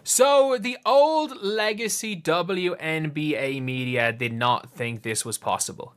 So, the old legacy WNBA media did not think this was possible.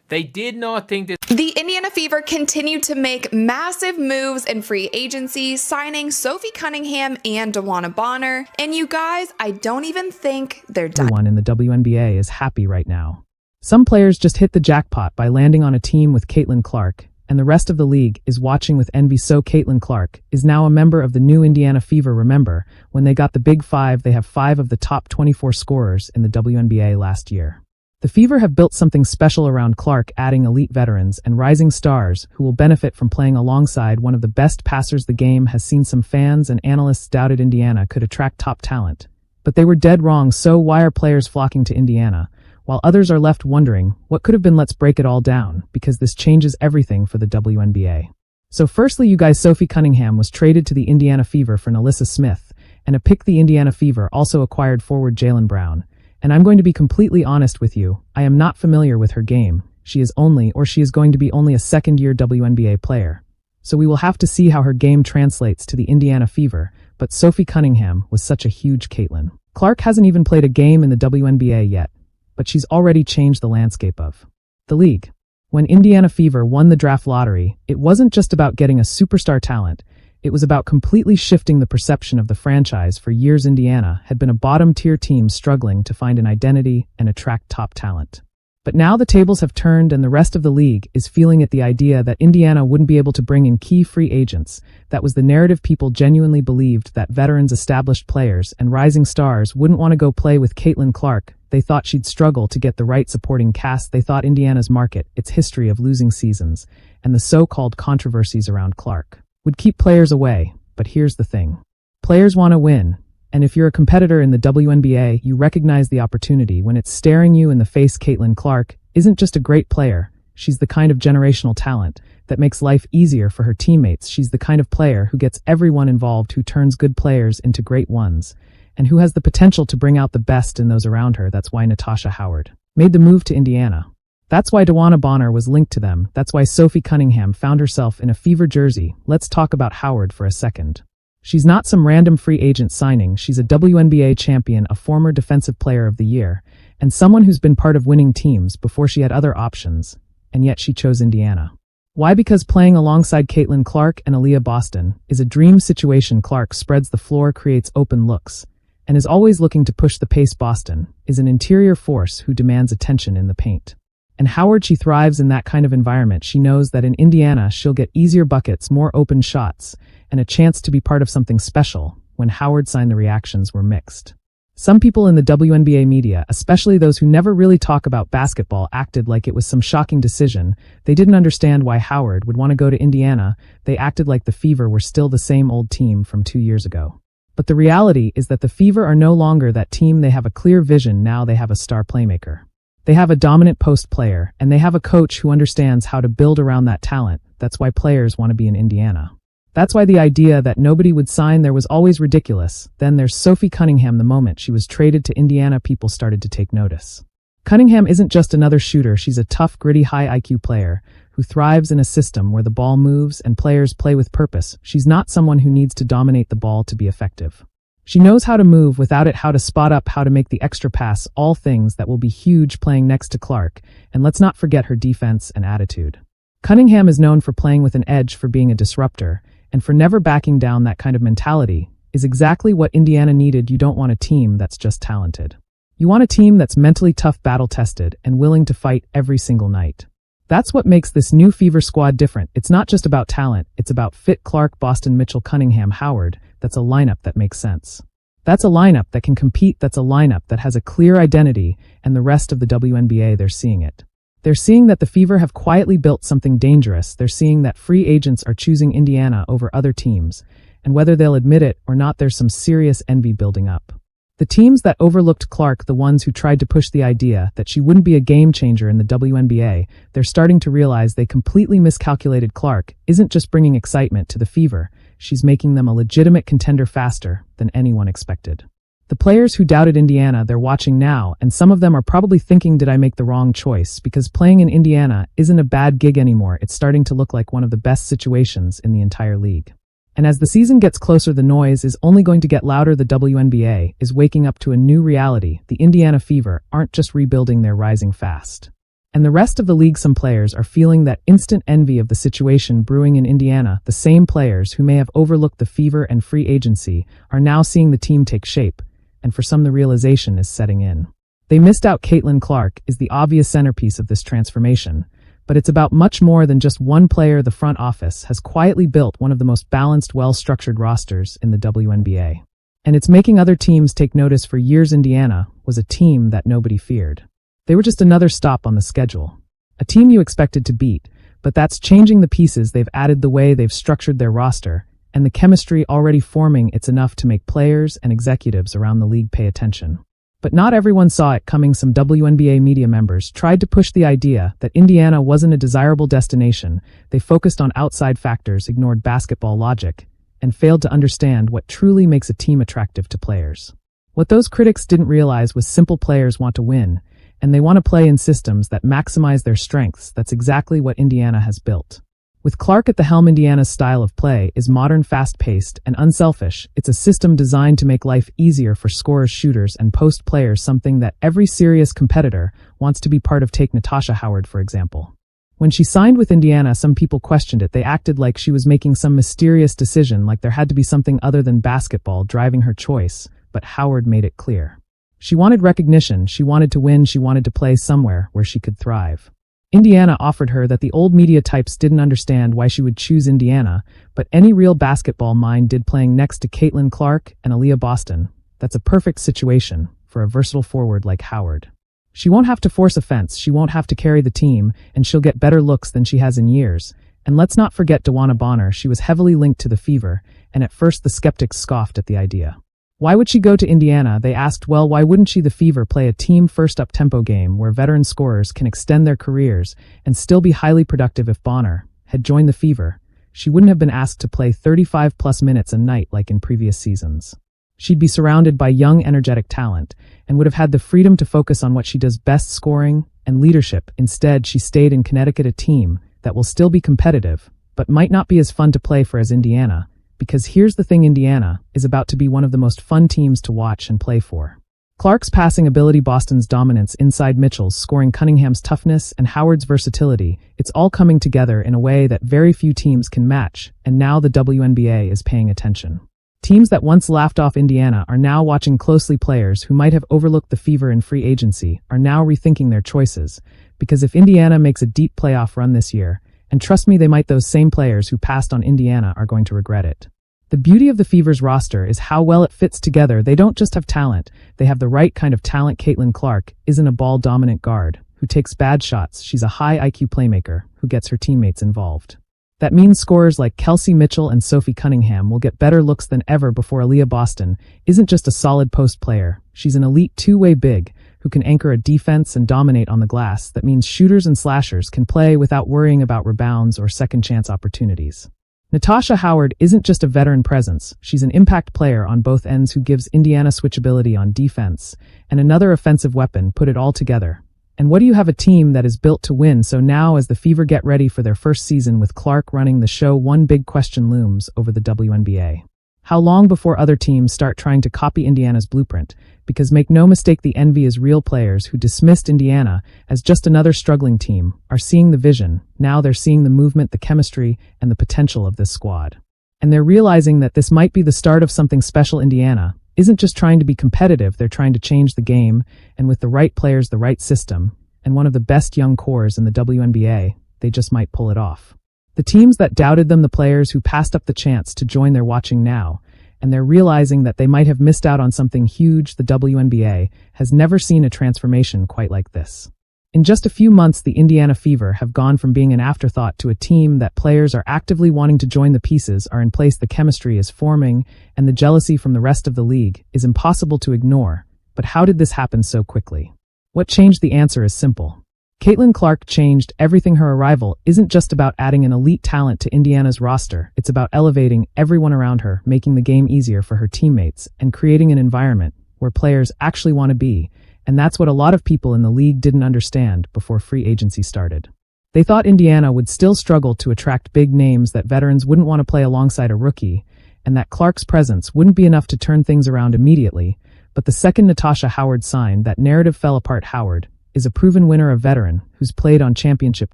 They did not think this. The Indiana Fever continued to make massive moves in free agency, signing Sophie Cunningham and DeWanna Bonner. And you guys, I don't even think they're done. Everyone in the WNBA is happy right now. Some players just hit the jackpot by landing on a team with Caitlin Clark, and the rest of the league is watching with envy. So Caitlin Clark is now a member of the new Indiana Fever. Remember, when they got the Big Five, they have 5 of the top 24 scorers in the WNBA last year. The Fever have built something special around Clark, adding elite veterans and rising stars who will benefit from playing alongside one of the best passers the game has seen. Some fans and analysts doubted Indiana could attract top talent, but they were dead wrong. So why are players flocking to Indiana, while others are left wondering what could have been? Let's break it all down, because this changes everything for the WNBA. So firstly, you guys, Sophie Cunningham was traded to the Indiana Fever for Nalissa Smith, and a pick. The Indiana Fever also acquired forward Jaylen Brown. And I'm going to be completely honest with you, I am not familiar with her game. She is going to be only a second-year WNBA player. So we will have to see how her game translates to the Indiana Fever, but Sophie Cunningham was such a huge Caitlin. Clark hasn't even played a game in the WNBA yet, but she's already changed the landscape of the league. When Indiana Fever won the draft lottery, it wasn't just about getting a superstar talent. It was about completely shifting the perception of the franchise. For years, Indiana had been a bottom-tier team struggling to find an identity and attract top talent. But now the tables have turned, and the rest of the league is feeling it. The idea that Indiana wouldn't be able to bring in key free agents, that was the narrative. People genuinely believed that veterans, established players, and rising stars wouldn't want to go play with Caitlin Clark. They thought she'd struggle to get the right supporting cast. They thought Indiana's market, its history of losing seasons, and the so-called controversies around Clark would keep players away. But here's the thing. Players want to win. And if you're a competitor in the WNBA, you recognize the opportunity when it's staring you in the face. Caitlin Clark isn't just a great player. She's the kind of generational talent that makes life easier for her teammates. She's the kind of player who gets everyone involved, who turns good players into great ones, and who has the potential to bring out the best in those around her. That's why Natasha Howard made the move to Indiana. That's why DeWanna Bonner was linked to them. That's why Sophie Cunningham found herself in a Fever jersey. Let's talk about Howard for a second. She's not some random free agent signing. She's a WNBA champion, a former Defensive Player of the Year, and someone who's been part of winning teams before she had other options, and yet she chose Indiana. Why? Because playing alongside Caitlin Clark and Aaliyah Boston is a dream situation. Clark spreads the floor, creates open looks, and is always looking to push the pace. Boston is an interior force who demands attention in the paint. And Howard, she thrives in that kind of environment. She knows that in Indiana, she'll get easier buckets, more open shots, and a chance to be part of something special. When Howard signed, the reactions were mixed. Some people in the WNBA media, especially those who never really talk about basketball, acted like it was some shocking decision. They didn't understand why Howard would want to go to Indiana. They acted like the Fever were still the same old team from 2 years ago. But the reality is that the Fever are no longer that team. They have a clear vision now. They have a star playmaker. They have a dominant post player, and they have a coach who understands how to build around that talent. That's why players want to be in Indiana. That's why the idea that nobody would sign there was always ridiculous. Then there's Sophie Cunningham. The moment she was traded to Indiana, people started to take notice. Cunningham isn't just another shooter. She's a tough, gritty, high IQ player who thrives in a system where the ball moves and players play with purpose. She's not someone who needs to dominate the ball to be effective. She knows how to move without it, how to spot up, how to make the extra pass, all things that will be huge playing next to Clark. And let's not forget her defense and attitude. Cunningham is known for playing with an edge, for being a disruptor, and for never backing down. That kind of mentality is exactly what Indiana needed. You don't want a team that's just talented. You want a team that's mentally tough, battle-tested, and willing to fight every single night. That's what makes this new Fever squad different. It's not just about talent, it's about fit. Clark, Boston, Mitchell, Cunningham, Howard. That's a lineup that makes sense. That's a lineup that can compete. That's a lineup that has a clear identity, and the rest of the WNBA, they're seeing it. They're seeing that the Fever have quietly built something dangerous. They're seeing that free agents are choosing Indiana over other teams, and whether they'll admit it or not, there's some serious envy building up. The teams that overlooked Clark, the ones who tried to push the idea that she wouldn't be a game changer in the WNBA, they're starting to realize they completely miscalculated. Clark isn't just bringing excitement to the Fever, she's making them a legitimate contender faster than anyone expected. The players who doubted Indiana, they're watching now, and some of them are probably thinking, did I make the wrong choice? Because playing in Indiana isn't a bad gig anymore. It's starting to look like one of the best situations in the entire league. And as the season gets closer, the noise is only going to get louder. The WNBA is waking up to a new reality. The Indiana Fever aren't just rebuilding, they're rising fast. And the rest of the league, some players are feeling that instant envy of the situation brewing in Indiana. The same players who may have overlooked the Fever and free agency are now seeing the team take shape, and for some the realization is setting in. They missed out. Caitlin Clark is the obvious centerpiece of this transformation, but it's about much more than just one player. The front office has quietly built one of the most balanced, well-structured rosters in the WNBA. And it's making other teams take notice. For years, Indiana was a team that nobody feared. They were just another stop on the schedule. A team you expected to beat, but that's changing. The pieces they've added, the way they've structured their roster, and the chemistry already forming, it's enough to make players and executives around the league pay attention. But not everyone saw it coming. Some WNBA media members tried to push the idea that Indiana wasn't a desirable destination. They focused on outside factors, ignored basketball logic, and failed to understand what truly makes a team attractive to players. What those critics didn't realize was simple: players want to win, and they want to play in systems that maximize their strengths. That's exactly what Indiana has built. With Clark at the helm, Indiana's style of play is modern, fast-paced, and unselfish. It's a system designed to make life easier for scorers, shooters, and post players, something that every serious competitor wants to be part of. Take Natasha Howard, for example. When she signed with Indiana, some people questioned it. They acted like she was making some mysterious decision, like there had to be something other than basketball driving her choice. But Howard made it clear. She wanted recognition, she wanted to win, she wanted to play somewhere where she could thrive. Indiana offered her that. The old media types didn't understand why she would choose Indiana, but any real basketball mind did. Playing next to Caitlin Clark and Aaliyah Boston, that's a perfect situation for a versatile forward like Howard. She won't have to force offense, she won't have to carry the team, and she'll get better looks than she has in years. And let's not forget DeWanna Bonner. She was heavily linked to the Fever, and at first the skeptics scoffed at the idea. Why would she go to Indiana? They asked. Well, why wouldn't she? The Fever play a team-first up-tempo game where veteran scorers can extend their careers and still be highly productive. If Bonner had joined the Fever, she wouldn't have been asked to play 35-plus minutes a night like in previous seasons. She'd be surrounded by young, energetic talent and would have had the freedom to focus on what she does best, scoring and leadership. Instead, she stayed in Connecticut, a team that will still be competitive, but might not be as fun to play for as Indiana. Because here's the thing, Indiana is about to be one of the most fun teams to watch and play for. Clark's passing ability, Boston's dominance inside, Mitchell's scoring, Cunningham's toughness, and Howard's versatility, it's all coming together in a way that very few teams can match, and now the WNBA is paying attention. Teams that once laughed off Indiana are now watching closely. Players who might have overlooked the Fever in free agency are now rethinking their choices, because if Indiana makes a deep playoff run this year, and trust me, they might, those same players who passed on Indiana are going to regret it. The beauty of the Fever's roster is how well it fits together. They don't just have talent, they have the right kind of talent. Caitlin Clark isn't a ball-dominant guard who takes bad shots. She's a high IQ playmaker who gets her teammates involved. That means scorers like Kelsey Mitchell and Sophie Cunningham will get better looks than ever before. Aaliyah Boston isn't just a solid post player, she's an elite two-way big who can anchor a defense and dominate on the glass. That means shooters and slashers can play without worrying about rebounds or second-chance opportunities. Natasha Howard isn't just a veteran presence, she's an impact player on both ends who gives Indiana switchability on defense and another offensive weapon. Put it all together, and what do you have? A team that is built to win. So now, as the Fever get ready for their first season with Clark running the show, one big question looms over the WNBA. How long before other teams start trying to copy Indiana's blueprint? Because make no mistake, the envy is real. Players who dismissed Indiana as just another struggling team are seeing the vision. Now they're seeing the movement, the chemistry, and the potential of this squad. And they're realizing that this might be the start of something special. Indiana isn't just trying to be competitive, they're trying to change the game, and with the right players, the right system, and one of the best young cores in the WNBA, they just might pull it off. The teams that doubted them, the players who passed up the chance to join, they're watching now, and they're realizing that they might have missed out on something huge. The WNBA has never seen a transformation quite like this. In just a few months, the Indiana Fever have gone from being an afterthought to a team that players are actively wanting to join. The pieces are in place, the chemistry is forming, and the jealousy from the rest of the league is impossible to ignore. But how did this happen so quickly? What changed? The answer is simple. Caitlin Clark changed everything. Her arrival isn't just about adding an elite talent to Indiana's roster, it's about elevating everyone around her, making the game easier for her teammates, and creating an environment where players actually want to be. And that's what a lot of people in the league didn't understand before free agency started. They thought Indiana would still struggle to attract big names, that veterans wouldn't want to play alongside a rookie, and that Clark's presence wouldn't be enough to turn things around immediately, but the second Natasha Howard signed, that narrative fell apart. Howard is a proven winner, a veteran who's played on championship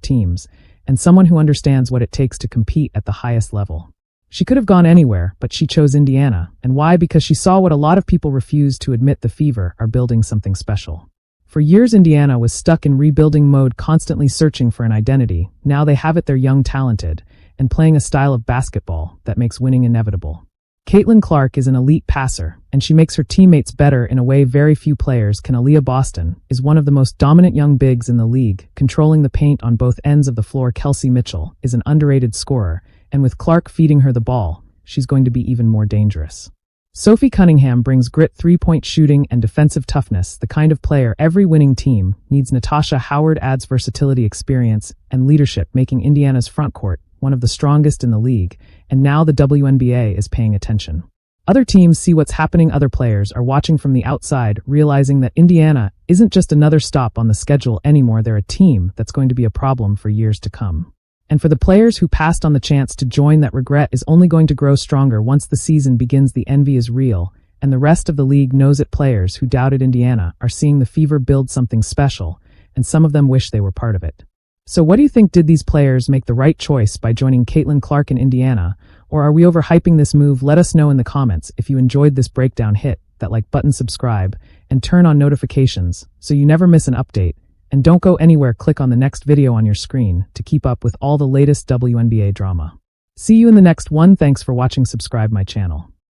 teams, and someone who understands what it takes to compete at the highest level. She could have gone anywhere, but she chose Indiana. And why? Because she saw what a lot of people refuse to admit: the Fever are building something special. For years, Indiana was stuck in rebuilding mode, constantly searching for an identity. Now they have it. They're young, talented, and playing a style of basketball that makes winning inevitable. Caitlin Clark is an elite passer, and she makes her teammates better in a way very few players can. Aaliyah Boston is one of the most dominant young bigs in the league, controlling the paint on both ends of the floor. Kelsey Mitchell is an underrated scorer, and with Clark feeding her the ball, she's going to be even more dangerous. Sophie Cunningham brings grit, three-point shooting, and defensive toughness, the kind of player every winning team needs. Natasha Howard adds versatility, experience, and leadership, making Indiana's frontcourt one of the strongest in the league, and now the WNBA is paying attention. Other teams see what's happening. Other players are watching from the outside, realizing that Indiana isn't just another stop on the schedule anymore. They're a team that's going to be a problem for years to come. And for the players who passed on the chance to join, that regret is only going to grow stronger once the season begins. The envy is real, and the rest of the league knows it. Players who doubted Indiana are seeing the Fever build something special, and some of them wish they were part of it. So what do you think? Did these players make the right choice by joining Caitlin Clark in Indiana, or are we overhyping this move? Let us know in the comments. If you enjoyed this breakdown, hit that like button, subscribe, and turn on notifications so you never miss an update. And don't go anywhere. Click on the next video on your screen to keep up with all the latest WNBA drama. See you in the next one. Thanks for watching. Subscribe my channel.